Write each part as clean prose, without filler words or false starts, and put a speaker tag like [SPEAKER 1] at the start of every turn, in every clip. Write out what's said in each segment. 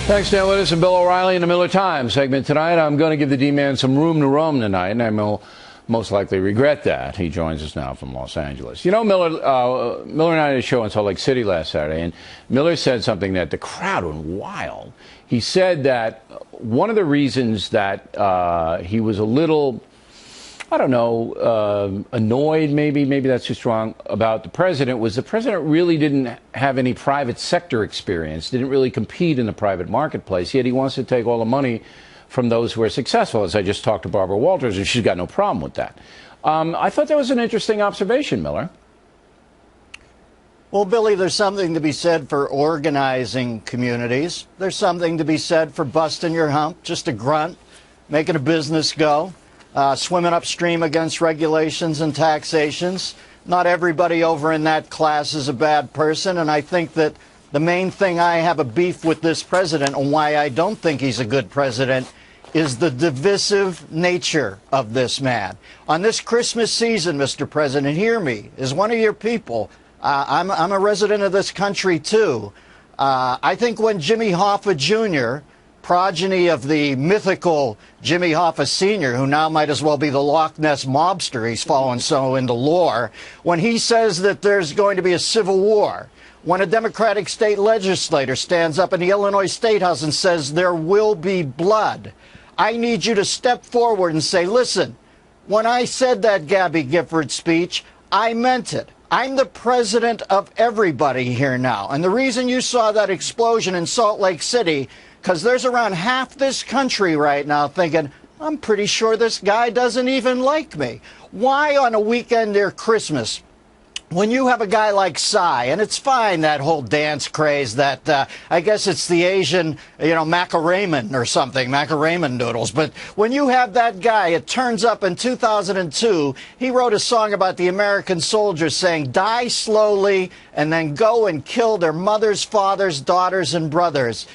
[SPEAKER 1] Thanks, Dan Willis and Bill O'Reilly in the Miller Times segment tonight. I'm going to give the D-Man some room to roam tonight, and I will most likely regret that. He joins us now from Los Angeles. You know, Miller and I had a show in Salt Lake City last Saturday, and Miller said something that the crowd went wild. He said that one of the reasons that he was a little, I don't know, annoyed, maybe that's too strong, about the president was the president really didn't have any private sector experience, didn't really compete in the private marketplace, yet he wants to take all the money from those who are successful, as I just talked to Barbara Walters, and she's got no problem with that. I thought that was an interesting observation, Miller.
[SPEAKER 2] Well, Billy, there's something to be said for organizing communities. There's something to be said for busting your hump, just a grunt, making a business go. Swimming upstream against regulations and taxations. Not everybody over in that class is a bad person, and I think that the main thing I have a beef with this president and why I don't think he's a good president is the divisive nature of this man. On this Christmas season, Mr. President, hear me, as one of your people, I'm a resident of this country too. I think when Jimmy Hoffa Jr., progeny of the mythical Jimmy Hoffa Sr., who now might as well be the Loch Ness mobster, he's fallen so into lore, when he says that there's going to be a civil war, when a Democratic state legislator stands up in the Illinois State House and says there will be blood, I need you to step forward and say, listen, when I said that Gabby Gifford speech, I meant it. I'm the president of everybody here now. And the reason you saw that explosion in Salt Lake City, because there's around half this country right now thinking, I'm pretty sure this guy doesn't even like me. Why on a weekend near Christmas, when you have a guy like Psy, and it's fine, that whole dance craze that, I guess it's the Asian, Macarena or something, Macarena noodles. But when you have that guy, it turns up in 2002, he wrote a song about the American soldiers saying, die slowly and then go and kill their mothers, fathers, daughters, and brothers.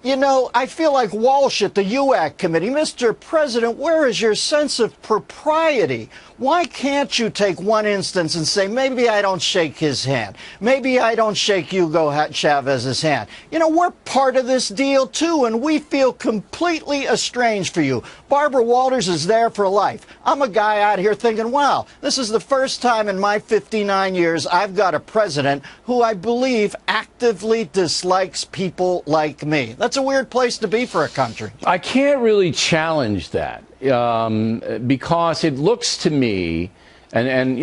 [SPEAKER 2] You know, I feel like Walsh at the UAC committee. Mr. President, where is your sense of propriety? Why can't you take one instance and say, maybe I don't shake his hand. Maybe I don't shake Hugo Chavez's hand. You know, we're part of this deal, too, and we feel completely estranged for you. Barbara Walters is there for life. I'm a guy out here thinking, wow, this is the first time in my 59 years I've got a president who I believe actively dislikes people like me. That's a weird place to be for a country.
[SPEAKER 1] I can't really challenge that because it looks to me, and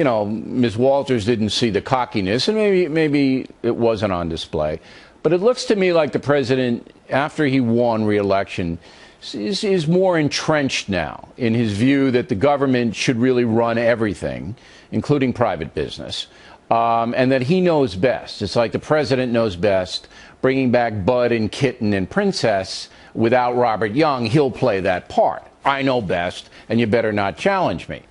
[SPEAKER 1] Ms. Walters didn't see the cockiness, and maybe it wasn't on display, but it looks to me like the president, after he won re-election, is more entrenched now in his view that the government should really run everything, including private business, and that he knows best. It's like the president knows best. Bringing back Bud and Kitten and Princess without Robert Young, he'll play that part. I know best, and you better not challenge me.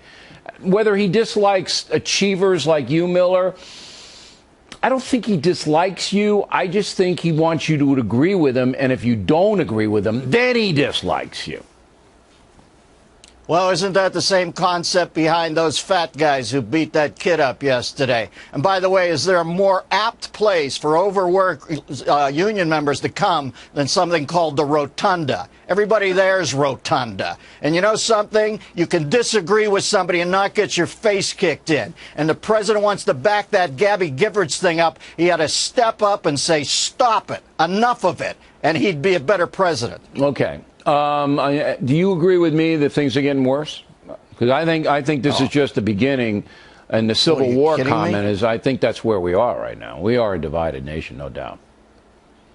[SPEAKER 1] Whether he dislikes achievers like you, Miller, I don't think he dislikes you. I just think he wants you to agree with him, and if you don't agree with him, then he dislikes you.
[SPEAKER 2] Well, isn't that the same concept behind those fat guys who beat that kid up yesterday? And by the way, is there a more apt place for overworked union members to come than something called the Rotunda? Everybody there is Rotunda. And you know something? You can disagree with somebody and not get your face kicked in. And the president wants to back that Gabby Giffords thing up. He had to step up and say, stop it, enough of it, and he'd be a better president.
[SPEAKER 1] Okay. Do you agree with me that things are getting worse? Because I think this is just the beginning, and the Civil War comment is, I think that's where we are right now. We are a divided nation, no doubt.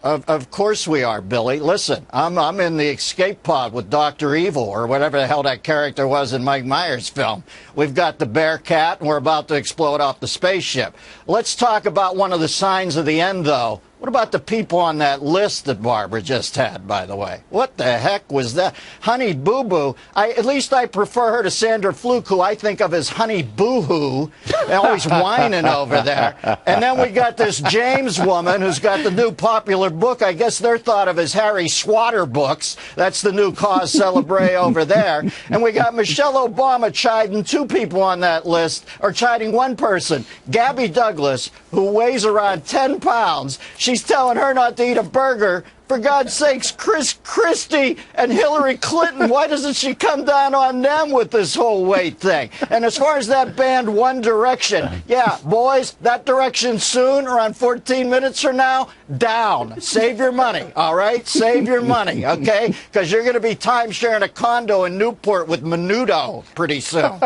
[SPEAKER 2] Of course we are, Billy. Listen, I'm in the escape pod with Dr. Evil, or whatever the hell that character was in Mike Myers' film. We've got the bear cat, and we're about to explode off the spaceship. Let's talk about one of the signs of the end, though. What about the people on that list that Barbara just had, by the way? What the heck was that? Honey Boo Boo. At least I prefer her to Sandra Fluke, who I think of as Honey Boo Hoo, always whining over there. And then we got this James woman who's got the new popular book. I guess they're thought of as Harry Swatter books. That's the new cause celebre over there. And we got Michelle Obama chiding two people on that list, or chiding one person, Gabby Douglas, who weighs around 10 pounds. She's telling her not to eat a burger For God's sakes, Chris Christie and Hillary Clinton, why doesn't she come down on them with this whole weight thing? And as far as that band One Direction, yeah, boys, that direction soon, around 14 minutes from now, down. Save your money, all right? Save your money, okay? Because you're going to be time-sharing a condo in Newport with Menudo pretty soon.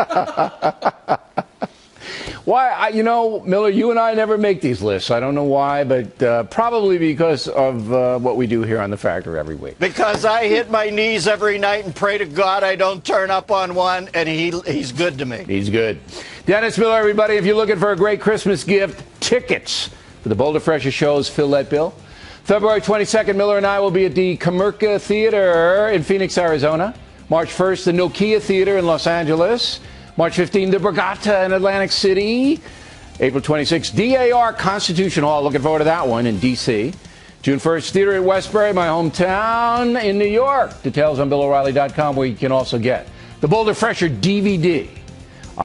[SPEAKER 1] Why, Miller, you and I never make these lists. I don't know why, but probably because of what we do here on The Factor every week.
[SPEAKER 2] Because I hit my knees every night and pray to God I don't turn up on one, and he's good to me.
[SPEAKER 1] He's good. Dennis Miller, everybody, if you're looking for a great Christmas gift, tickets for the Boulder Fresher shows, fill that bill. February 22nd, Miller and I will be at the Comerica Theater in Phoenix, Arizona. March 1st, the Nokia Theater in Los Angeles. March 15th, the Borgata in Atlantic City. April 26th, DAR Constitution Hall. Looking forward to that one in D.C. June 1st, Theater at Westbury, my hometown in New York. Details on BillO'Reilly.com, where you can also get the Boulder Fresher DVD.